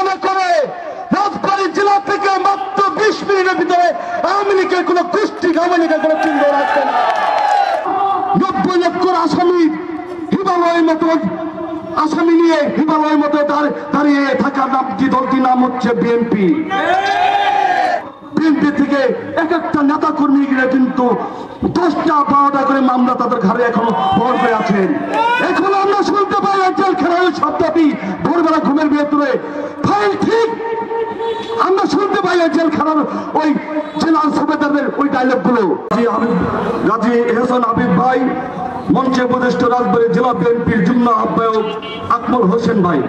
মনে করে রাজবাড়ী জেলা থেকে মাত্র 20 মিনিটের ভিতরে আওয়ামী লীগের কোন গোষ্ঠী আওয়ামী লীগের কোন চিহ্ন রাখবে না। 90 লক্ষ আসামি হিমালয়ের মতো আসামি নিয়ে হিমালয়ের মতো দাঁড়িয়ে থাকার দলটির নাম হচ্ছে বিএনপি। বিএনপি থেকে এক একটা নেতা কর্মীরা কিন্তু 10টা 12টা করে মামলা তাদের ঘাড়ে এখনো ভর করে আছেন। এখন আমরা শুনতে পাই জেল খেলার শব্দটি ভোরবেলা ঘুমের ভেতরে ফাইল ঠিক আমরা শুনতে পাই জেল খেলার ওই জেলার সুবেদারদের ওই ডায়লগ গুলো। গাজী এহসান হাবিব ভাই, মঞ্চে উপদেষ্টা রাজবাড়ী জেলা বিএনপির যুগ্ম আহ্বায়ক আকমল হোসেন ভাই,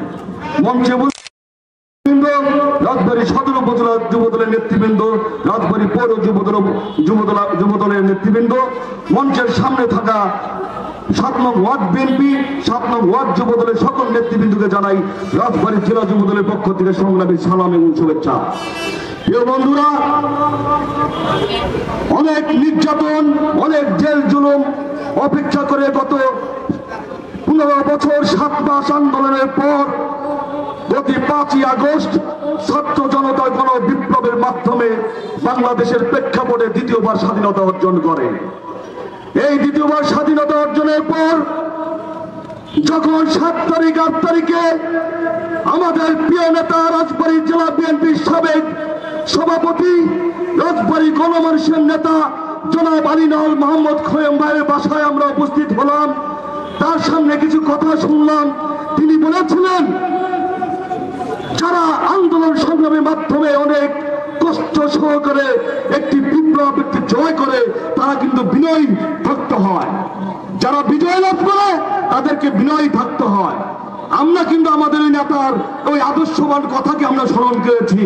মঞ্চে রাজবাড়ী সদর উপজেলা যুবদলের নেতৃবৃন্দ, রাজবাড়ী পৌর যুবদলের নেতৃবৃন্দ, মঞ্চের সামনে থাকা 7 নং ওয়ার্ড বিএনপি 7 নং ওয়ার্ড যুবদলের সকল নেতৃবৃন্দকে জানাই রাজবাড়ী জেলা যুবদলের পক্ষ থেকে সংগ্রামী সালাম এবং শুভেচ্ছা। প্রিয় বন্ধুরা, অনেক নির্যাতন, অনেক জেল জুলুম অপেক্ষা করে গত 15 বছর 7 মাস আন্দোলনের পর গত 5ই আগস্ট ছাত্র জনতার গণ বিপ্লবের মাধ্যমে বাংলাদেশের প্রেক্ষাপটে দ্বিতীয়বার স্বাধীনতা অর্জন করে। এই দ্বিতীয়বার স্বাধীনতা অর্জনের পর যখন 7 তারিখ 8 তারিখে আমাদের প্রিয় নেতা রাজবাড়ী জেলা বিএনপির সাবেক সভাপতি, রাজবাড়ী গণমানুষের নেতা জনাব আলী নওয়াজ মোহাম্মদ খোয়েম ভাইয়ের বাসায় আমরা উপস্থিত হলাম, তার সামনে কিছু কথা শুনলাম। তিনি বলেছিলেন যারা আন্দোলন সংগ্রামের মাধ্যমে অনেক কষ্ট সহকারে একটি বিপ্লব একটি জয় করে তারা কিন্তু বিনয়ী থাকতে হয়, যারা বিজয় লাভ করে তাদেরকে বিনয়ী থাকতে হয়। আমরা কিন্তু আমাদের ওই নেতার ওই আদর্শবান কথাকে আমরা স্মরণ করেছি,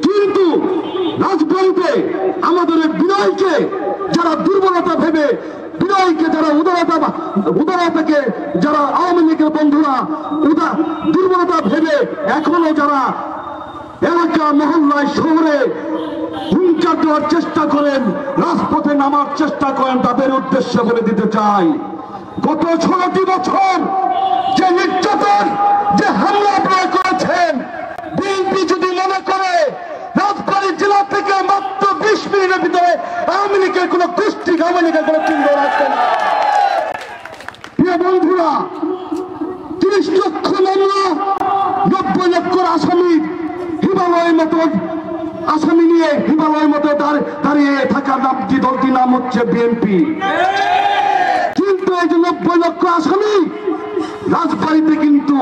কিন্তু রাজবাড়ীতে আমাদের ওই বিনয়কে যারা দুর্বলতা ভেবে, বিনয়কে যারা উদারতাকে যারা আওয়ামী লীগের বন্ধুরা দুর্বলতা ভেবে এখনো যারা এলাকা মহল্লায় শহরে হুঙ্কার দেওয়ার চেষ্টা করেন, রাজপথে নামার চেষ্টা করেন, তাদের উদ্দেশ্যে বলে দিতে চাই গত 16টি বছর যে নির্যাতন যে হামলা আপনারা করেছেন, বিএনপি যদি মনে করে রাজবাড়ী জেলা থেকে মাত্র 20 মিনিটের ভিতরে আওয়ামী লীগের কোন গোষ্ঠী আওয়ামী লীগের কোন চিহ্ন রাখবে না। প্রিয় বন্ধুরা, 30 লক্ষ মামলা 90 লক্ষ আসামি হিমালয়ের মতো আসামি নিয়ে হিমালয়ের মতো দাঁড়িয়ে থাকার দলটির নাম হচ্ছে বিএনপি। কিন্তু এই যে 90 লক্ষ আসামি রাজবাড়ীতে কিন্তু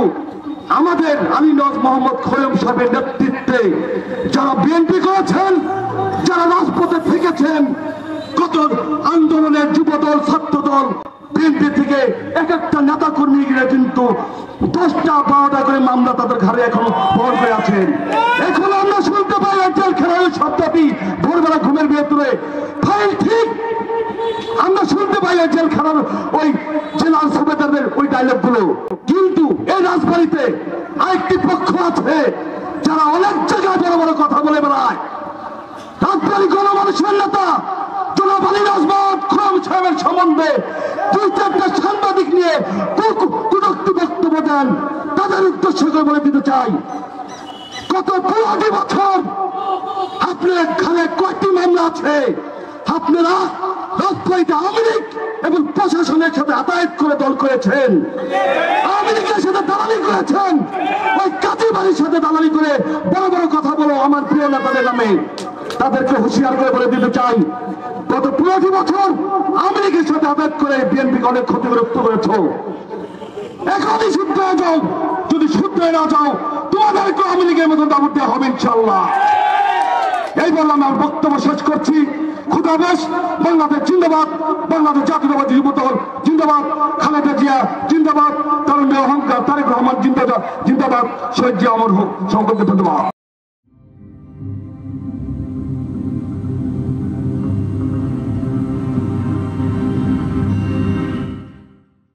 আমাদের আলী নওয়াজ মোহাম্মদ খোয়েম সাহেবের নেতৃত্বে যারা বিএনপি করেছেন, যারা রাজপথে থেকেছেন, কত আন্দোলনের যুবদল ছাত্রদল বিএনপি থেকে এক একটা নেতা কর্মীরা কিন্তু 10টা 12টা করে মামলা তাদের ঘাড়ে এখনো ভর করে আছেন। এখন আমরা শুনতে পাই জেল খেলার শব্দটি ভোরবেলা ঘুমের ভেতরে ফাইল ঠিক আমরা শুনতে পাই জেল খেলার ওই জেলার সুবেদারদের ওই ডায়লগ গুলো। কিন্তু এই রাজবাড়ীতে আরেকটি পক্ষ আছে যারা অনেক জায়গায় বড় বড় কথা বলে বেড়ায়। রাজবাড়ী গণমানুষের নেতা জনাব আলী নওয়াজ খোয়েম সাহেবের সম্বন্ধে 2-4টা সাংবাদিক নিয়ে কটূক্তি বক্তব্য দেন, তাদের উদ্দেশ্য করে বলে দিতে চাই গত 15 বছর আপনার ঘরে কয়টি মামলা আছে? আপনারা রাজবাড়ীতে আওয়ামী লীগ এবং প্রশাসনের সাথে আদালত করে দল করেছেন, আওয়ামী লীগের সাথে দালালি করেছেন, ওই কাজী বাড়ির সাথে দালালি করে বড় বড় কথা বলো আমার প্রিয় নেতাদের নামে। তাদেরকে হুঁশিয়ার করে বলে দিতে চাই গত 15 বছর আওয়ামী লীগের সাথে আদালত করে বিএনপি অনেক ক্ষতিগ্রস্ত করেছ। এখনই শুদ্ধ হয়ে যাও, যদি শুদ্ধ হয়ে না যাও তোমাদেরকে আওয়ামী লীগের মতো দাবত দেওয়া হবে ইনশাল্লাহ। এই বলে আমার বক্তব্য শেষ করছি। খুদাহাফেজ। বাংলাদেশ জিন্দাবাদ, বাংলাদেশ জাতীয়তাবাদী যুবদল জিন্দাবাদ, খালেদা জিয়া জিন্দাবাদ, তারুণ্যের অহংকার তারেক রহমান জিন্দাবাদ, শহীদ জিয়া অমর হোক। সকলকে ধন্যবাদ।